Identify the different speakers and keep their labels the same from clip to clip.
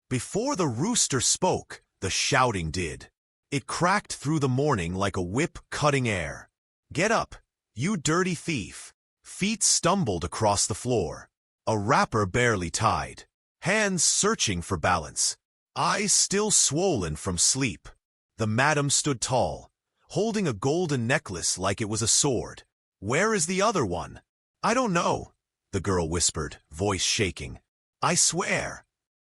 Speaker 1: Before the rooster spoke, the shouting did. It cracked through the morning like a whip cutting air. "Get up, you dirty thief!" Feet stumbled across the floor. A wrapper barely tied. Hands searching for balance. Eyes still swollen from sleep. The madam stood tall, holding a golden necklace like it was a sword. "Where is the other one?" "I don't know," the girl whispered, voice shaking. "I swear."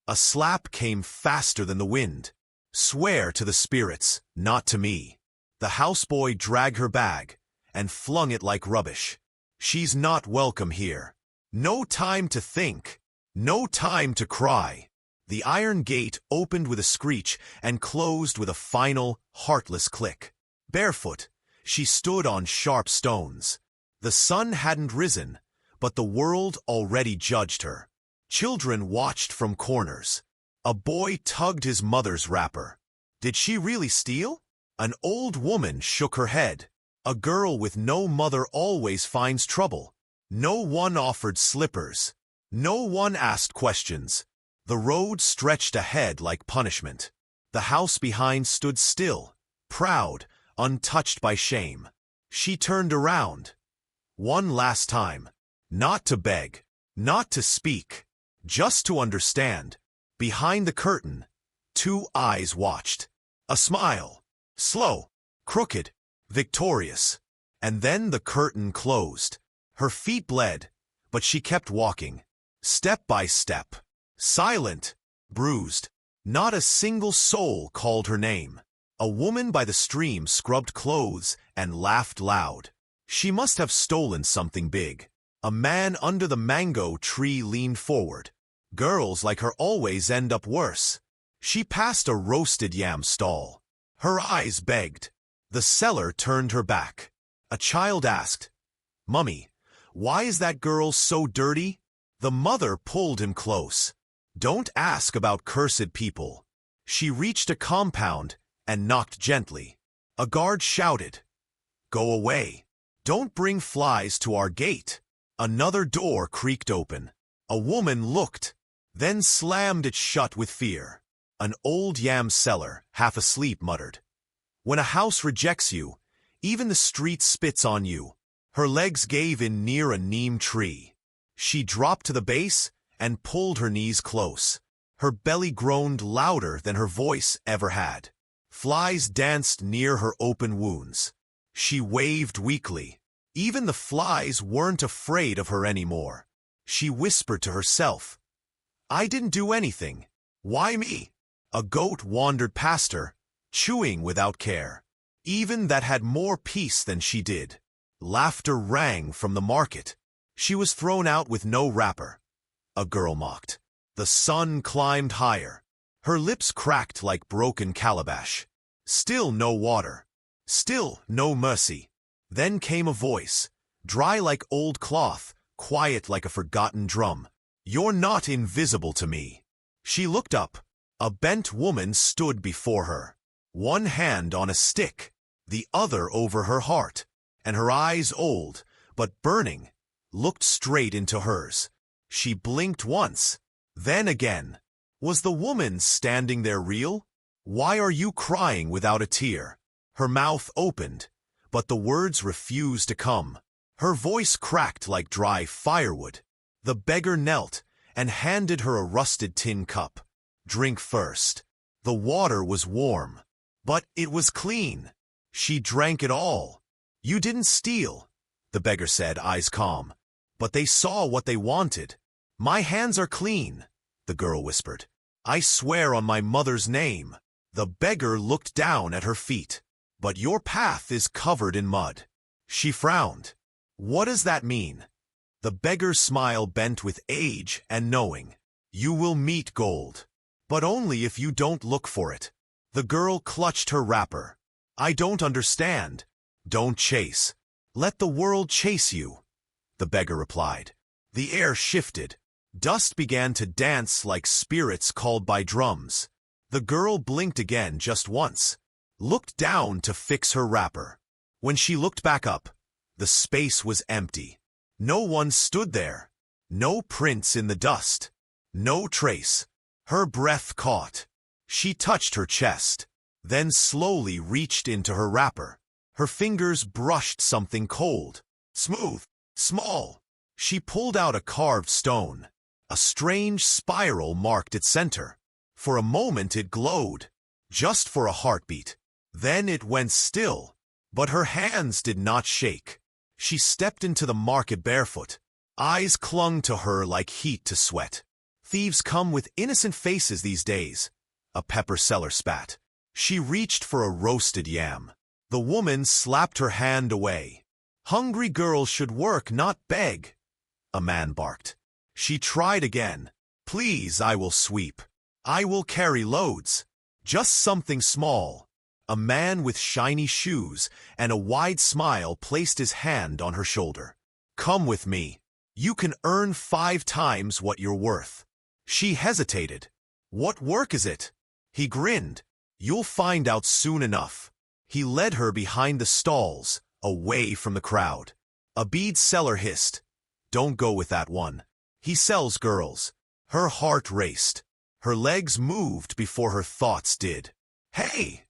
Speaker 1: A slap came faster than the wind. "Swear to the spirits, not to me." The houseboy dragged her bag and flung it like rubbish. "She's not welcome here. No time to think. No time to cry." The iron gate opened with a screech and closed with a final, heartless click. Barefoot, she stood on sharp stones. The sun hadn't risen, but the world already judged her. Children watched from corners. A boy tugged his mother's wrapper. Did she really steal? An old woman shook her head. A girl with no mother always finds trouble. No one offered slippers. No one asked questions. The road stretched ahead like punishment. The house behind stood still, proud, untouched by shame. She turned around. One last time. Not to beg, not to speak, just to understand. Behind the curtain, two eyes watched. A smile. Slow, crooked, victorious. And then the curtain closed. Her feet bled, but she kept walking. Step by step. Silent, bruised. Not a single soul called her name. A woman by the stream scrubbed clothes and laughed loud. She must have stolen something big. A man under the mango tree leaned forward. Girls like her always end up worse. She passed a roasted yam stall. Her eyes begged. The seller turned her back. A child asked, "Mummy, why is that girl so dirty?" The mother pulled him close. "Don't ask about cursed people." She reached a compound and knocked gently. A guard shouted, "Go away. Don't bring flies to our gate." Another door creaked open. A woman looked, then slammed it shut with fear. An old yam seller, half asleep, muttered, "When a house rejects you, even the street spits on you." Her legs gave in near a neem tree. She dropped to the base and pulled her knees close. Her belly groaned louder than her voice ever had. Flies danced near her open wounds. She waved weakly. Even the flies weren't afraid of her anymore. She whispered to herself, "I didn't do anything. Why me?" A goat wandered past her, chewing without care. Even that had more peace than she did. Laughter rang from the market. She was thrown out with no wrapper. A girl mocked. The sun climbed higher. Her lips cracked like broken calabash. Still no water. Still no mercy. Then came a voice, dry like old cloth, quiet like a forgotten drum. "You're not invisible to me." She looked up. A bent woman stood before her, one hand on a stick, the other over her heart, and her eyes, old but burning, looked straight into hers. She blinked once, then again. Was the woman standing there real? "Why are you crying without a tear?" Her mouth opened, but the words refused to come. Her voice cracked like dry firewood. The beggar knelt and handed her a rusted tin cup. "Drink first." The water was warm, but it was clean. She drank it all. "You didn't steal," the beggar said, eyes calm. "But they saw what they wanted." "My hands are clean," the girl whispered. "I swear on my mother's name." The beggar looked down at her feet. "But your path is covered in mud." She frowned. "What does that mean?" The beggar's smile bent with age and knowing. "You will meet gold, but only if you don't look for it." The girl clutched her wrapper. "I don't understand." "Don't chase. Let the world chase you," the beggar replied. The air shifted. Dust began to dance like spirits called by drums. The girl blinked again just once, looked down to fix her wrapper. When she looked back up, the space was empty. No one stood there. No prints in the dust. No trace. Her breath caught. She touched her chest, then slowly reached into her wrapper. Her fingers brushed something cold, smooth, small. She pulled out a carved stone. A strange spiral marked its center. For a moment it glowed, just for a heartbeat. Then it went still, but her hands did not shake. She stepped into the market barefoot. Eyes clung to her like heat to sweat. Thieves come with innocent faces these days, a pepper seller spat. She reached for a roasted yam. The woman slapped her hand away. Hungry girls should work, not beg, a man barked. She tried again. Please, I will sweep. I will carry loads. Just something small. A man with shiny shoes and a wide smile placed his hand on her shoulder. Come with me. You can earn 5 times what you're worth. She hesitated. What work is it? He grinned. You'll find out soon enough. He led her behind the stalls, away from the crowd. A bead seller hissed. Don't go with that one. He sells girls. Her heart raced. Her legs moved before her thoughts did. Hey!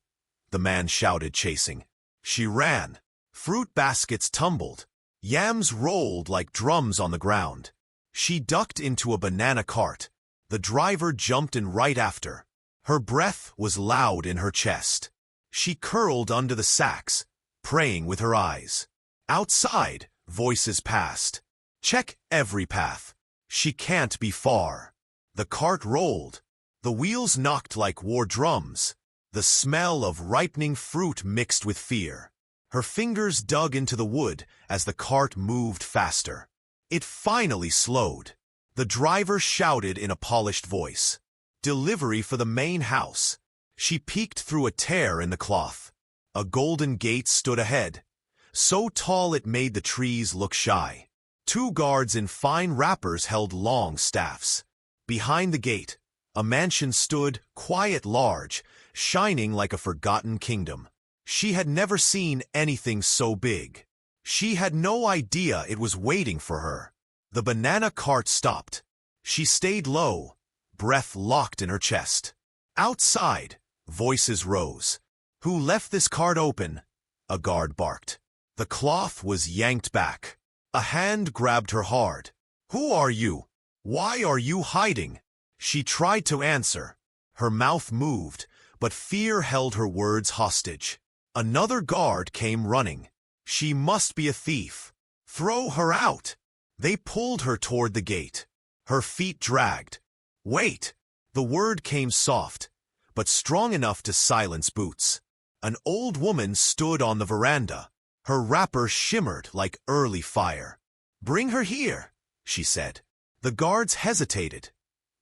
Speaker 1: The man shouted, chasing. She ran. Fruit baskets tumbled. Yams rolled like drums on the ground. She ducked into a banana cart. The driver jumped in right after. Her breath was loud in her chest. She curled under the sacks, praying with her eyes. Outside, voices passed. Check every path. She can't be far. The cart rolled. The wheels knocked like war drums. The smell of ripening fruit mixed with fear. Her fingers dug into the wood as the cart moved faster. It finally slowed. The driver shouted in a polished voice. Delivery for the main house. She peeked through a tear in the cloth. A golden gate stood ahead, so tall it made the trees look shy. 2 guards in fine wrappers held long staffs. Behind the gate, a mansion stood, quiet, large, shining like a forgotten kingdom. She had never seen anything so big. She had no idea it was waiting for her. The banana cart stopped. She stayed low, breath locked in her chest. Outside, voices rose. Who left this cart open? A guard barked. The cloth was yanked back. A hand grabbed her hard. Who are you? Why are you hiding? She tried to answer. Her mouth moved, but fear held her words hostage. Another guard came running. She must be a thief. Throw her out. They pulled her toward the gate. Her feet dragged. Wait! The word came soft, but strong enough to silence boots. An old woman stood on the veranda. Her wrapper shimmered like early fire. Bring her here, she said. The guards hesitated,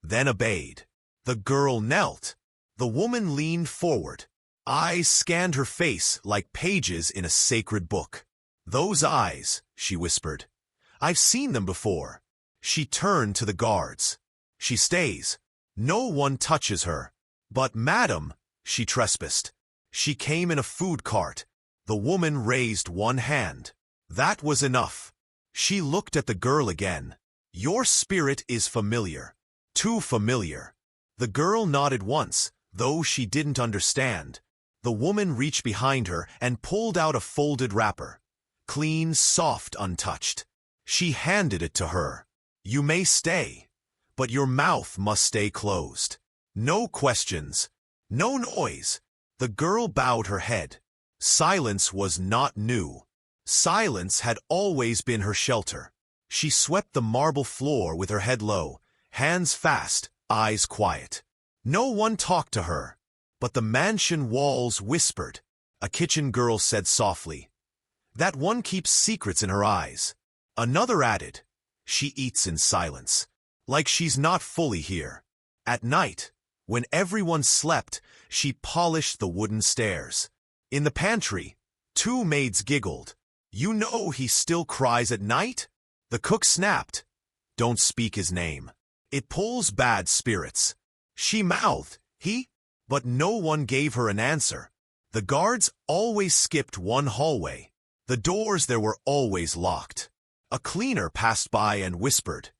Speaker 1: then obeyed. The girl knelt. The woman leaned forward. Eyes scanned her face like pages in a sacred book. Those eyes, she whispered. I've seen them before. She turned to the guards. She stays. No one touches her. But, madam, she trespassed. She came in a food cart. The woman raised one hand. That was enough. She looked at the girl again. Your spirit is familiar. Too familiar. The girl nodded once, though she didn't understand. The woman reached behind her and pulled out a folded wrapper. Clean, soft, untouched. She handed it to her. You may stay, but your mouth must stay closed. No questions. No noise. The girl bowed her head. Silence was not new. Silence had always been her shelter. She swept the marble floor with her head low, hands fast, eyes quiet. No one talked to her, but the mansion walls whispered. A kitchen girl said softly, "That one keeps secrets in her eyes." Another added, "She eats in silence, like she's not fully here." At night, when everyone slept, she polished the wooden stairs. In the pantry, 2 maids giggled. "You know he still cries at night?" The cook snapped, "Don't speak his name. It pulls bad spirits." She mouthed, "He?" But no one gave her an answer. The guards always skipped one hallway. The doors there were always locked. A cleaner passed by and whispered,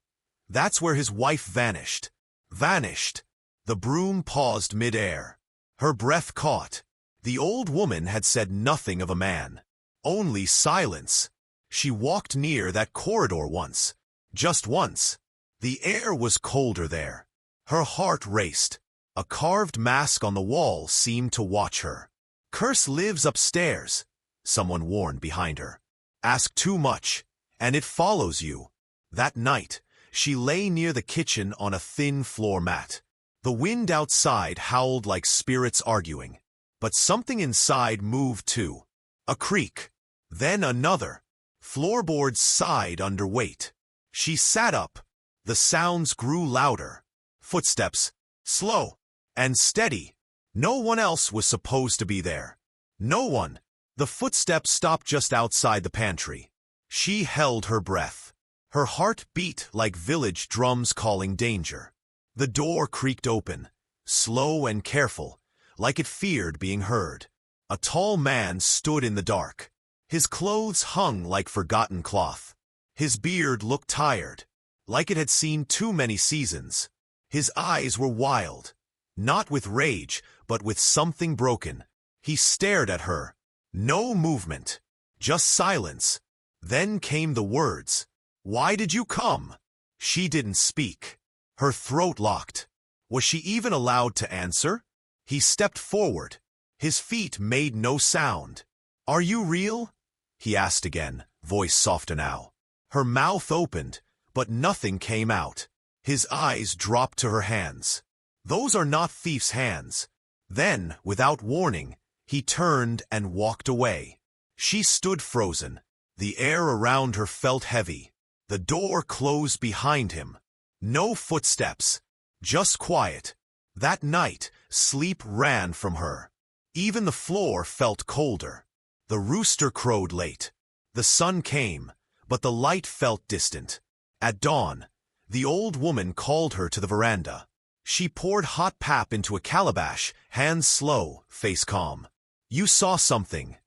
Speaker 1: "That's where his wife vanished." Vanished. The broom paused mid-air. Her breath caught. The old woman had said nothing of a man. Only silence. She walked near that corridor once. Just once. The air was colder there. Her heart raced. A carved mask on the wall seemed to watch her. "Curse lives upstairs," someone warned behind her. "Ask too much, and it follows you." That night, she lay near the kitchen on a thin floor mat. The wind outside howled like spirits arguing. But something inside moved too. A creak. Then another. Floorboards sighed under weight. She sat up. The sounds grew louder. Footsteps. Slow. And steady. No one else was supposed to be there. No one. The footsteps stopped just outside the pantry. She held her breath. Her heart beat like village drums calling danger. The door creaked open, slow and careful, like it feared being heard. A tall man stood in the dark. His clothes hung like forgotten cloth. His beard looked tired, like it had seen too many seasons. His eyes were wild, not with rage, but with something broken. He stared at her. No movement, just silence. Then came the words. "Why did you come?" She didn't speak. Her throat locked. Was she even allowed to answer? He stepped forward. His feet made no sound. "Are you real?" he asked again, voice softer now. Her mouth opened, but nothing came out. His eyes dropped to her hands. "Those are not thief's hands." Then, without warning, he turned and walked away. She stood frozen. The air around her felt heavy. The door closed behind him. No footsteps, just quiet. That night, sleep ran from her. Even the floor felt colder. The rooster crowed late. The sun came, but the light felt distant. At dawn, the old woman called her to the veranda. She poured hot pap into a calabash, hands slow, face calm. "You saw something,"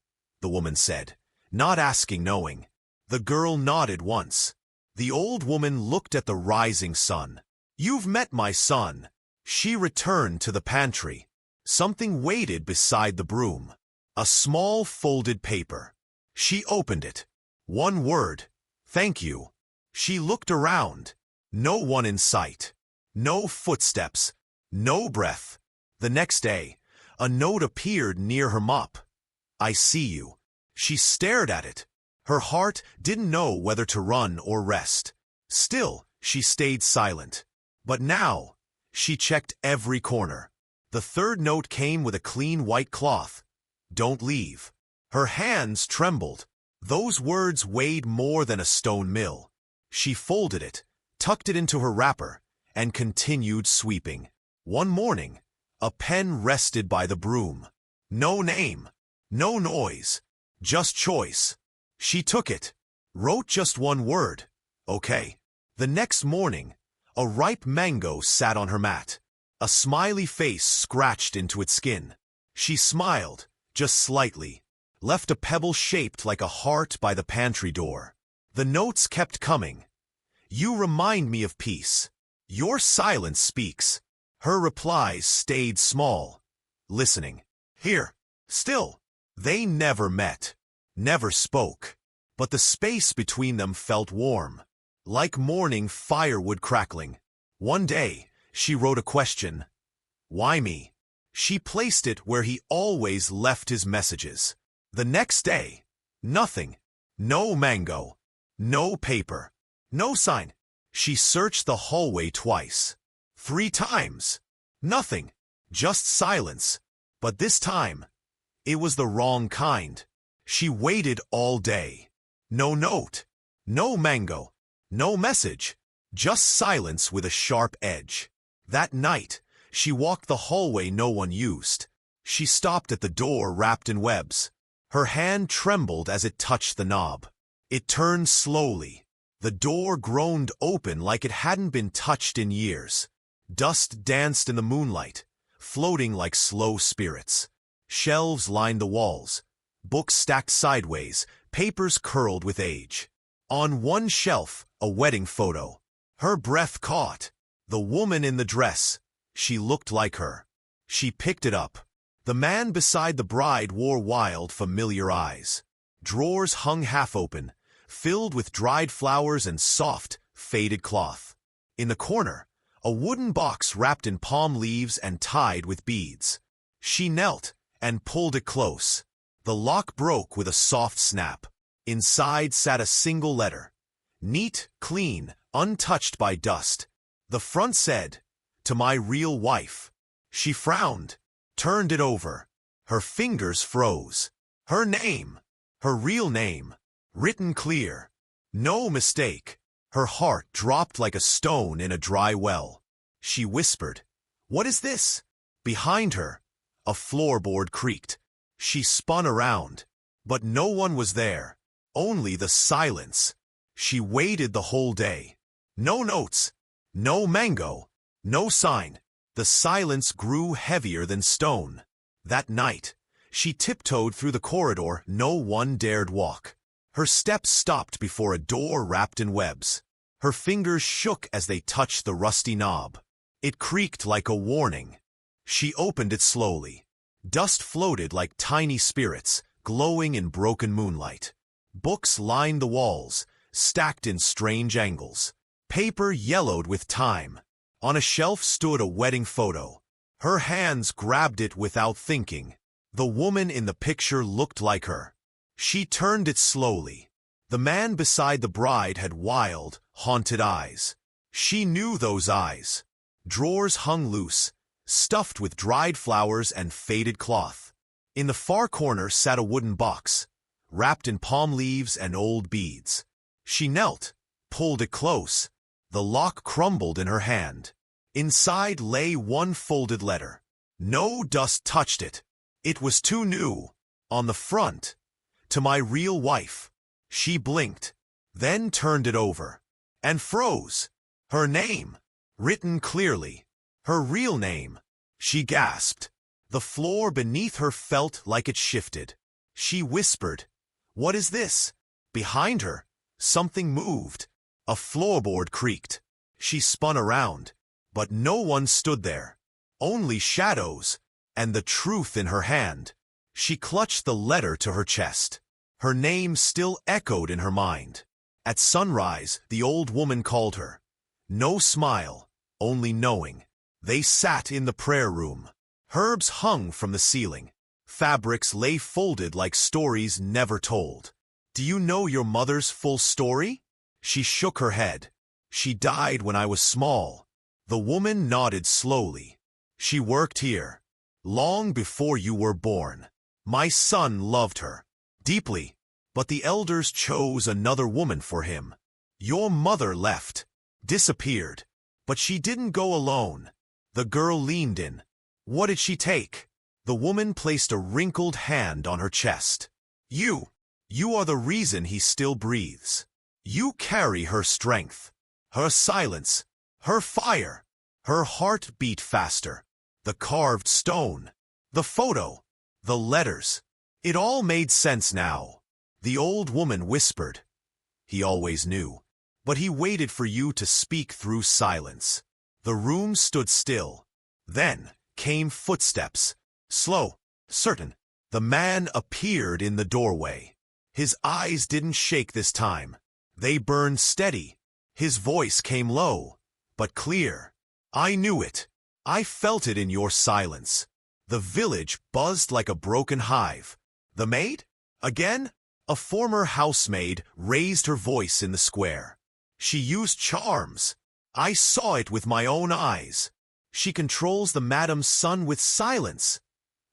Speaker 1: the woman said, not asking knowing. The girl nodded once. The old woman looked at the rising sun. "You've met my son." She returned to the pantry. Something waited beside the broom. A small folded paper. She opened it. One word. "Thank you." She looked around. No one in sight. No footsteps. No breath. The next day, a note appeared near her mop. "I see you." She stared at it. Her heart didn't know whether to run or rest. Still, she stayed silent. But now, she checked every corner. The third note came with a clean white cloth. "Don't leave." Her hands trembled. Those words weighed more than a stone mill. She folded it, tucked it into her wrapper, and continued sweeping. One morning, a pen rested by the broom. No name, no noise, just choice. She took it, wrote just one word. "Okay." The next morning, a ripe mango sat on her mat. A smiley face scratched into its skin. She smiled, just slightly, left a pebble shaped like a heart by the pantry door. The notes kept coming. "You remind me of peace. Your silence speaks." Her replies stayed small, listening. Here, still. They never met, never spoke, but the space between them felt warm, like morning firewood crackling. One day, she wrote a question. "Why me?" She placed it where he always left his messages. The next day, nothing. No mango. No paper. No sign. She searched the hallway twice. 3 times. Nothing. Just silence. But this time, it was the wrong kind. She waited all day. No note. No mango. No message. Just silence with a sharp edge. That night, she walked the hallway no one used. She stopped at the door wrapped in webs. Her hand trembled as it touched the knob. It turned slowly. The door groaned open like it hadn't been touched in years. Dust danced in the moonlight, floating like slow spirits. Shelves lined the walls, books stacked sideways, papers curled with age. On one shelf, a wedding photo. Her breath caught. The woman in the dress. She looked like her. She picked it up. The man beside the bride wore wild, familiar eyes. Drawers hung half open, filled with dried flowers and soft, faded cloth. In the corner, a wooden box wrapped in palm leaves and tied with beads. She knelt and pulled it close. The lock broke with a soft snap. Inside sat a single letter. Neat, clean, untouched by dust. The front said, "To my real wife." She frowned, turned it over. Her fingers froze. Her name, her real name, written clear. No mistake. Her heart dropped like a stone in a dry well. She whispered, "What is this?" Behind her, a floorboard creaked. She spun around, but no one was there. Only the silence. She waited the whole day. No notes, no mango, no sign. The silence grew heavier than stone. That night, she tiptoed through the corridor no one dared walk. Her steps stopped before a door wrapped in webs. Her fingers shook as they touched the rusty knob. It creaked like a warning. She opened it slowly. Dust floated like tiny spirits, glowing in broken moonlight. Books lined the walls, stacked in strange angles. Paper yellowed with time. On a shelf stood a wedding photo. Her hands grabbed it without thinking. The woman in the picture looked like her. She turned it slowly. The man beside the bride had wild, haunted eyes. She knew those eyes. Drawers hung loose, stuffed with dried flowers and faded cloth. In the far corner sat a wooden box, wrapped in palm leaves and old beads. She knelt, pulled it close. The lock crumbled in her hand. Inside lay one folded letter. No dust touched it. It was too new. On the front, "To my real wife." She blinked, then turned it over, and froze. Her name, written clearly. Her real name. She gasped. The floor beneath her felt like it shifted. She whispered, "What is this?" Behind her, something moved. A floorboard creaked. She spun around, but no one stood there. Only shadows, and the truth in her hand. She clutched the letter to her chest. Her name still echoed in her mind. At sunrise, the old woman called her. No smile, only knowing. They sat in the prayer room. Herbs hung from the ceiling. Fabrics lay folded like stories never told. "Do you know your mother's full story?" She shook her head. "She died when I was small." The woman nodded slowly. "She worked here, long before you were born. My son loved her deeply, but the elders chose another woman for him. Your mother left, disappeared, but she didn't go alone." The girl leaned in. "What did she take?" The woman placed a wrinkled hand on her chest. You are the reason he still breathes. You carry her strength, her silence, her fire." Her heart beat faster. The carved stone, the photo, the letters. It all made sense now. The old woman whispered, "He always knew, but he waited for you to speak through silence." The room stood still. Then came footsteps, slow, certain. The man appeared in the doorway. His eyes didn't shake this time. They burned steady. His voice came low, but clear. "I knew it. I felt it in your silence." The village buzzed like a broken hive. "The maid?" Again? A former housemaid raised her voice in the square. "She used charms. I saw it with my own eyes. She controls the madam's son with silence."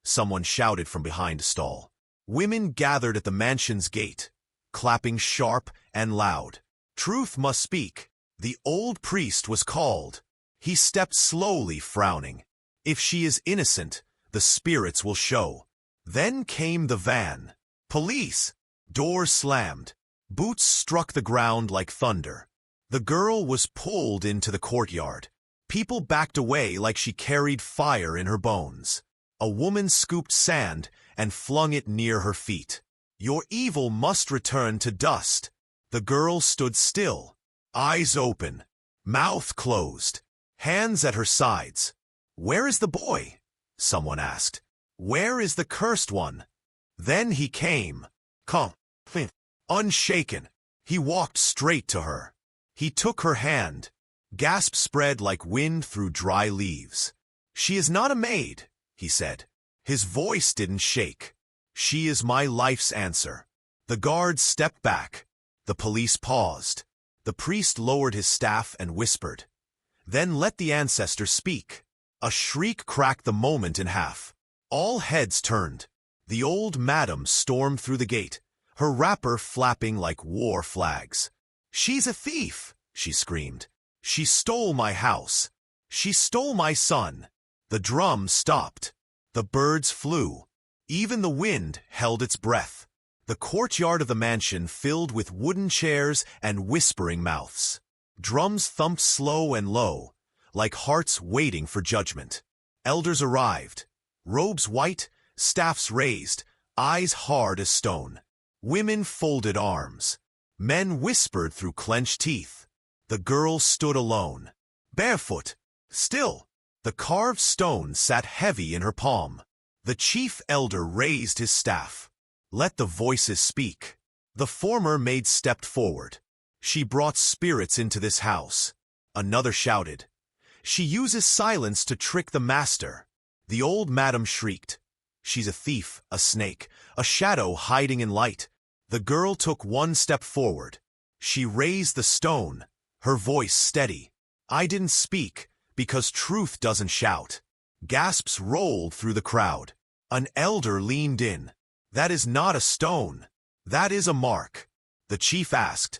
Speaker 1: Someone shouted from behind a stall. Women gathered at the mansion's gate, clapping sharp and loud. Truth must speak. The old priest was called. He stepped slowly, frowning. "If she is innocent, the spirits will show." Then came the van. Police. Doors slammed. Boots struck the ground like thunder. The girl was pulled into the courtyard. People backed away like she carried fire in her bones. A woman scooped sand and flung it near her feet. "Your evil must return to dust." The girl stood still, eyes open, mouth closed, hands at her sides. "Where is the boy?" someone asked. "Where is the cursed one?" Then he came, calm, unshaken. He walked straight to her. He took her hand. Gasps spread like wind through dry leaves. "She is not a maid," he said. His voice didn't shake. "She is my life's answer." The guards stepped back. The police paused. The priest lowered his staff and whispered, "Then let the ancestor speak." A shriek cracked the moment in half. All heads turned. The old madam stormed through the gate, her wrapper flapping like war flags. "She's a thief," she screamed. "She stole my house. She stole my son." The drum stopped. The birds flew. Even the wind held its breath. The courtyard of the mansion filled with wooden chairs and whispering mouths. Drums thumped slow and low, like hearts waiting for judgment. Elders arrived, robes white, staffs raised, eyes hard as stone. Women folded arms. Men whispered through clenched teeth. The girl stood alone, barefoot, still. The carved stone sat heavy in her palm. The chief elder raised his staff. "Let the voices speak." The former maid stepped forward. "She brought spirits into this house." Another shouted, "She uses silence to trick the master." The old madam shrieked, "She's a thief, a snake, a shadow hiding in light." The girl took one step forward. She raised the stone, her voice steady. "I didn't speak, because truth doesn't shout." Gasps rolled through the crowd. An elder leaned in. "That is not a stone. That is a mark." The chief asked,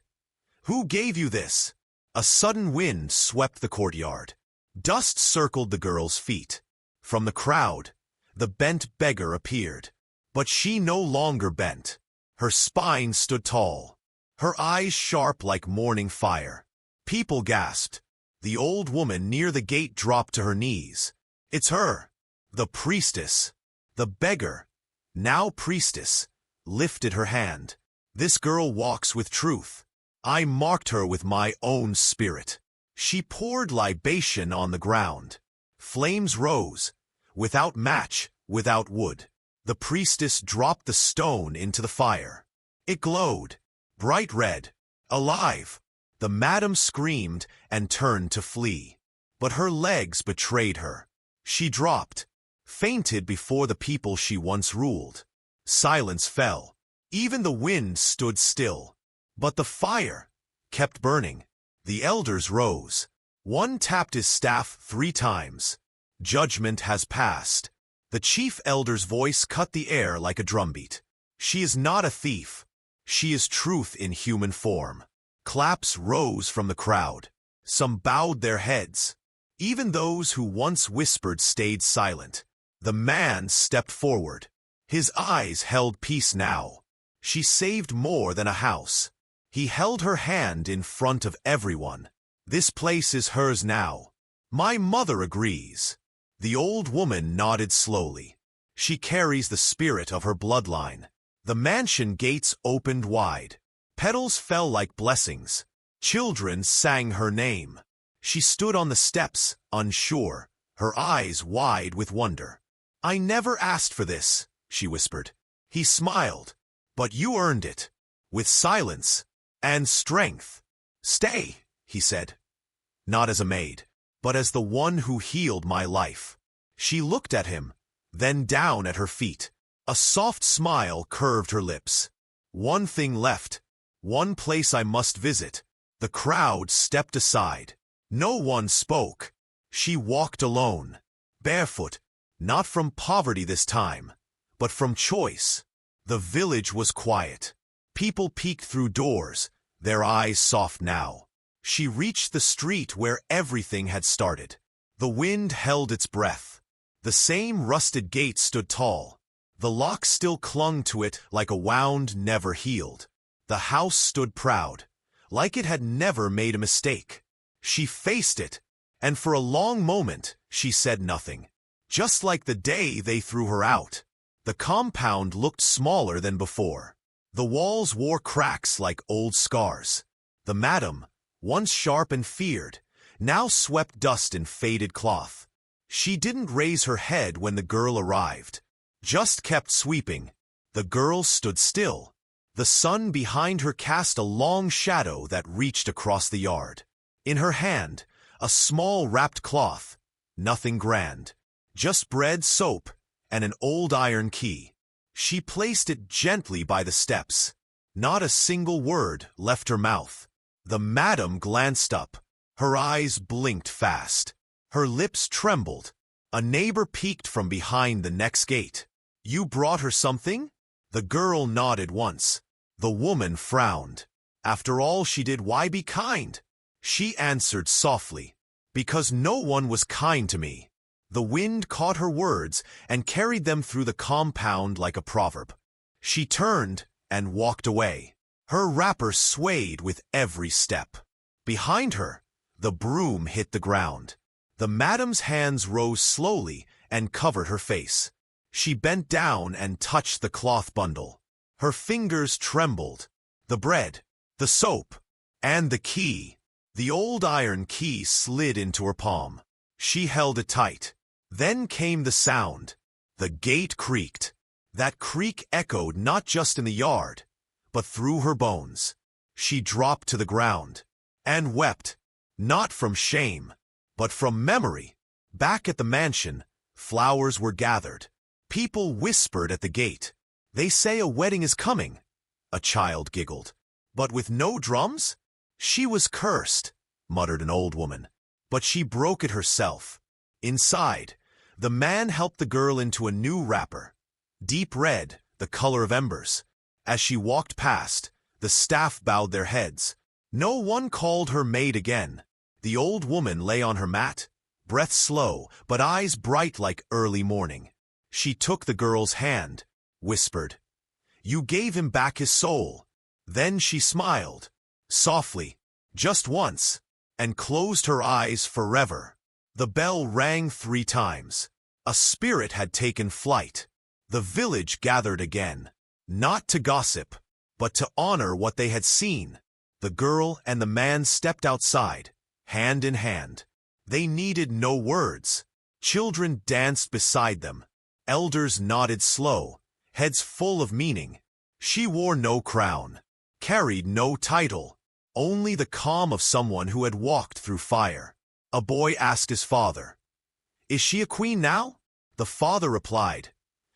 Speaker 1: "Who gave you this?" A sudden wind swept the courtyard. Dust circled the girl's feet. From the crowd, the bent beggar appeared. But she no longer bent. Her spine stood tall, her eyes sharp like morning fire. People gasped. The old woman near the gate dropped to her knees. "It's her, the priestess." The beggar, now priestess, lifted her hand. "This girl walks with truth. I marked her with my own spirit." She poured libation on the ground. Flames rose, without match, without wood. The priestess dropped the stone into the fire. It glowed, bright red, alive. The madam screamed and turned to flee. But her legs betrayed her. She dropped, fainted before the people she once ruled. Silence fell. Even the wind stood still. But the fire kept burning. The elders rose. One tapped his staff 3 times. "Judgment has passed." The chief elder's voice cut the air like a drumbeat. "She is not a thief. She is truth in human form." Claps rose from the crowd. Some bowed their heads. Even those who once whispered stayed silent. The man stepped forward. His eyes held peace now. She saved more than a house. He held her hand in front of everyone. "This place is hers now. My mother agrees." The old woman nodded slowly. "She carries the spirit of her bloodline." The mansion gates opened wide. Petals fell like blessings. Children sang her name. She stood on the steps, unsure, her eyes wide with wonder. "I never asked for this," she whispered. He smiled. "But you earned it. With silence and strength." "Stay," he said. "Not as a maid, but as the one who healed my life." She looked at him, then down at her feet. A soft smile curved her lips. "One thing left. One place I must visit." The crowd stepped aside. No one spoke. She walked alone, barefoot, not from poverty this time, but from choice. The village was quiet. People peeked through doors, their eyes soft now. She reached the street where everything had started. The wind held its breath. The same rusted gate stood tall. The lock still clung to it like a wound never healed. The house stood proud, like it had never made a mistake. She faced it, and for a long moment she said nothing. Just like the day they threw her out. The compound looked smaller than before. The walls wore cracks like old scars. The madam, once sharp and feared, now swept dust in faded cloth. She didn't raise her head when the girl arrived, just kept sweeping. The girl stood still. The sun behind her cast a long shadow that reached across the yard. In her hand, a small wrapped cloth, nothing grand, just bread, soap, and an old iron key. She placed it gently by the steps. Not a single word left her mouth. The madam glanced up. Her eyes blinked fast. Her lips trembled. A neighbor peeked from behind the next gate. "You brought her something?" The girl nodded once. The woman frowned. After all she did, why be kind? She answered softly, "Because no one was kind to me." The wind caught her words and carried them through the compound like a proverb. She turned and walked away. Her wrapper swayed with every step. Behind her, the broom hit the ground. The madam's hands rose slowly and covered her face. She bent down and touched the cloth bundle. Her fingers trembled. The bread, the soap, and the key. The old iron key slid into her palm. She held it tight. Then came the sound. The gate creaked. That creak echoed not just in the yard, but through her bones. She dropped to the ground and wept, not from shame, but from memory. Back at the mansion, flowers were gathered. People whispered at the gate. "They say a wedding is coming," a child giggled. "But with no drums?" "She was cursed," muttered an old woman. "But she broke it herself." Inside, the man helped the girl into a new wrapper, deep red, the color of embers. As she walked past, the staff bowed their heads. No one called her maid again. The old woman lay on her mat, breath slow, but eyes bright like early morning. She took the girl's hand, whispered, "You gave him back his soul." Then she smiled, softly, just once, and closed her eyes forever. The bell rang 3 times. A spirit had taken flight. The village gathered again, not to gossip, but to honor what they had seen. The girl and the man stepped outside, hand in hand. They needed no words. Children danced beside them. Elders nodded slow, heads full of meaning. She wore no crown, carried no title, only the calm of someone who had walked through fire. A boy asked his father, "Is she a queen now?" The father replied,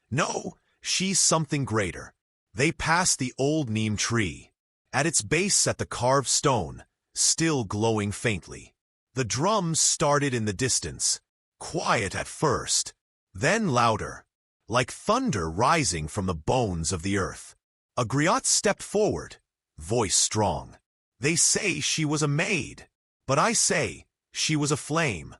Speaker 1: "No, she's something greater." They passed the old neem tree. At its base sat the carved stone, still glowing faintly. The drums started in the distance, quiet at first, then louder, like thunder rising from the bones of the earth. A griot stepped forward, voice strong. "They say she was a maid, but I say she was a flame."